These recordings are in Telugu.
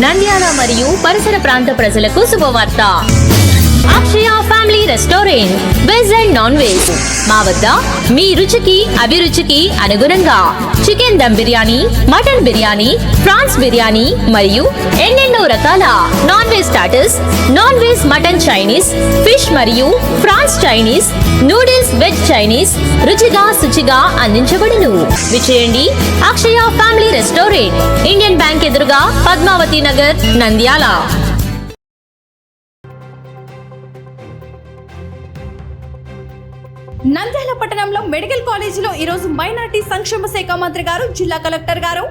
నంద్యాల మరియు పరిసర ప్రాంత ప్రజలకు శుభవార్త. Akshaya family restaurant veg and non veg మా వద్ద మీ రుచికి అభిరుచికి అనుగుణంగా chicken dum biryani, mutton biryani, prawns biryani మరియు ఎన్నెన్నో రకాల non veg starters, non veg mutton Chinese, fish మరియు prawns Chinese, noodles veg Chinese రుచిగా శుచిగా అందించబడును. విచేయండి Akshaya family restaurant, Indian Bank ఎదురుగా, పద్మావతి నగర్, నంద్యాల. నంద్యాల పట్టణంలో మెడికల్ కాలేజీలో ఈరోజు మైనార్టీ సంక్షేమ శాఖ మంత్రి గారు, జిల్లా కలెక్టర్ గారు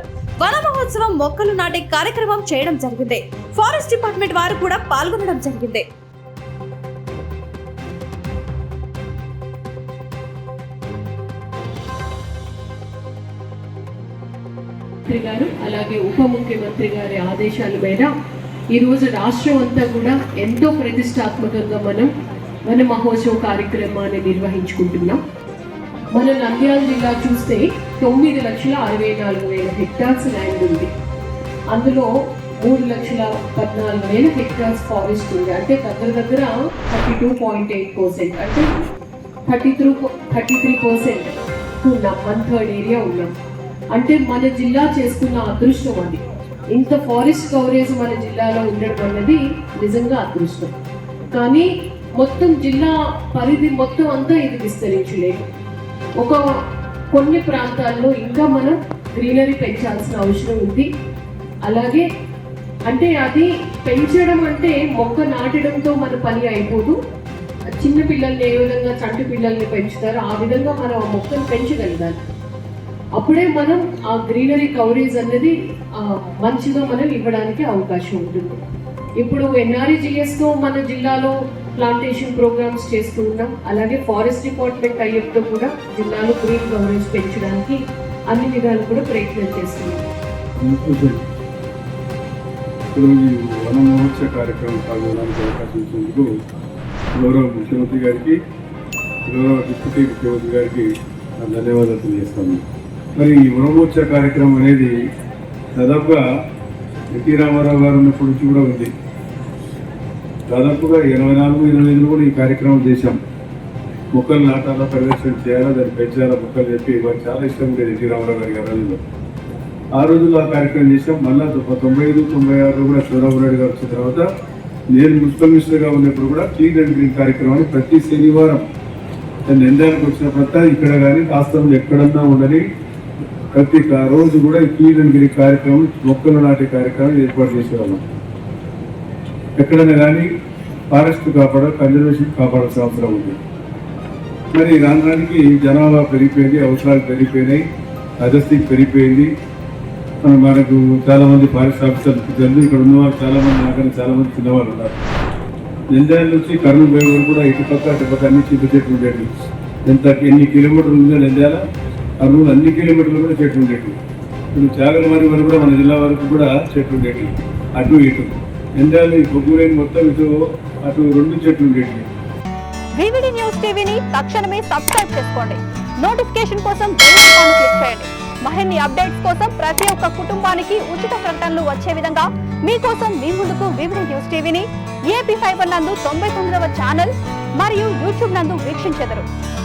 వన మహోత్సవం మొక్కలు నాటే కార్యక్రమం చేయడం జరిగింది. ఫారెస్ట్ డిపార్ట్మెంట్ వారు కూడా పాల్గొనడం జరిగింది. గారు అలాగే ఉప ముఖ్యమంత్రి గారి ఆదేశాల మేర ఈరోజు రాష్ట్రం అంతా కూడా ఎంతో ప్రతిష్టాత్మకంగా మనం వన మహోత్సవ కార్యక్రమాన్ని నిర్వహించుకుంటున్నాం. మన నంద్యాల జిల్లా చూస్తే 9,64,000 హెక్టార్స్ ల్యాండ్ ఉంది. అందులో 3,14,000 హెక్టార్స్ ఫారెస్ట్ ఉంది. అంటే దగ్గర 32.8%, అంటే 33% ఉన్నాం. 1/3 ఏరియా ఉన్నాం. అంటే మన జిల్లా చేసుకున్న అదృష్టం అది. ఇంత ఫారెస్ట్ కవరేజ్ మన జిల్లాలో ఉండడం అన్నది నిజంగా అదృష్టం. కానీ మొత్తం జిల్లా పరిధి మొత్తం అంతా ఇది విస్తరించలేదు. కొన్ని ప్రాంతాల్లో ఇంకా మనం గ్రీనరీ పెంచాల్సిన అవసరం ఉంది. అలాగే అంటే అది పెంచడం అంటే మొక్క నాటడంతో మన పని అయిపోదు. చిన్న పిల్లల్ని ఏ విధంగా చంటి పిల్లల్ని పెంచుతారో ఆ విధంగా మనం ఆ మొక్కను పెంచగలగాలి. అప్పుడే మనం ఆ గ్రీనరీ కవరేజ్ అనేది మంచిగా మనం ఇవ్వడానికి అవకాశం ఉంటుంది. ఇప్పుడు NREGSతో మన జిల్లాలో ప్లాంటేషన్ ప్రోగ్రామ్స్ చేస్తూ ఉన్నాం. అలాగే ఫారెస్ట్ డిపార్ట్మెంట్ అయ్యతో కూడా జిల్లాలో గ్రీన్ కవరేజ్ పెంచడానికి అన్ని విధాలు కూడా ప్రయత్నం చేస్తున్నాం. వన మహోత్సవ కార్యక్రమం పాల్గొనడానికి అవకాశం ఇచ్చినందుకు గౌరవ ముఖ్యమంత్రి గారికి, గౌరవ డిప్యూటీ ముఖ్యమంత్రి గారికి ధన్యవాదాలు తెలియజేస్తాను. మరి ఈ వన మహోత్సవ కార్యక్రమం అనేది దాదాపుగా ఎన్టీ రామారావు గారు ఉన్నప్పటి నుంచి కూడా ఉంది. దాదాపుగా 84-25 కూడా ఈ కార్యక్రమం చేశాం. మొక్కలు నాటాలా, పరిరక్షణ చేయాలా, దాన్ని పెంచాలా, మొక్కలు చెప్పి మాకు చాలా ఇష్టం ఉండేది ఎన్టీ రామారావు గారి రోజుల్లో. ఆ రోజుల్లో ఆ కార్యక్రమం చేశాం. మళ్ళీ 95-96 కూడా శివరామ రెడ్డి గారు వచ్చిన తర్వాత నేను మున్సిపల్ మినిస్టర్గా ఉన్నప్పుడు కూడా క్లీన్ అండ్ గ్రీన్ కార్యక్రమాన్ని ప్రతి శనివారం నంద్యాలకు వచ్చినప్పుడు ఇక్కడ కానీ రాష్ట్రంలో ఎక్కడన్నా ఉండని ప్రతి రోజు కూడా ఈ క్లీన్ అండ్ గ్రీన్ కార్యక్రమం, మొక్కలు నాటే కార్యక్రమం ఏర్పాటు చేసేవాళ్ళం. ఎక్కడైనా కానీ ఫారెస్ట్ కన్జర్వేషన్ కాపాడాల్సిన అవసరం ఉంది. మరి రానికి జనాభా పెరిగిపోయింది, అవసరాలు పెరిగిపోయినాయి, అగస్తికి పెరిగిపోయింది. మనకు చాలామంది ఫారెస్ట్ ఆఫీసర్లు తెలుసు. ఇక్కడ ఉన్నవాళ్ళు చాలామంది, నాకన్నా చాలామంది చిన్నవాళ్ళు ఉన్నారు. నంద్యాల నుంచి కర్నూలు పోయే వరకు కూడా ఇటుపక్క అన్ని చింత చెట్లు ఉండేవి. ఎన్ని కిలోమీటర్లు ఉందో నంద్యాల, కర్నూలు అన్ని కిలోమీటర్లు కూడా చెట్లు ఉండేవి. ఇప్పుడు చాగలమారి వరకు కూడా మన జిల్లా వరకు కూడా చెట్లు ఉండేవి. అటు ఇటు నంద్యాల బొగ్గులేని మొత్తం ఇటు అటు 2 చెట్లు ఉండేవి. వివిడి న్యూస్ టీవీని తక్షణమే సబ్స్క్రైబ్ చేసుకోండి. నోటిఫికేషన్ కోసం బెల్ ఐకాన్ క్లిక్ చేయండి. మరిన్ని అప్డేట్స్ కోసం ప్రతి ఒక్క కుటుంబానికి ఉచిత ప్రకటనలు వచ్చే విధంగా మీకోసం మీ ముందుకు వివిడి న్యూస్ టీవీని AP5 నందు 99వ ఛానల్ మరియు YouTube నందు వీక్షించెదరు.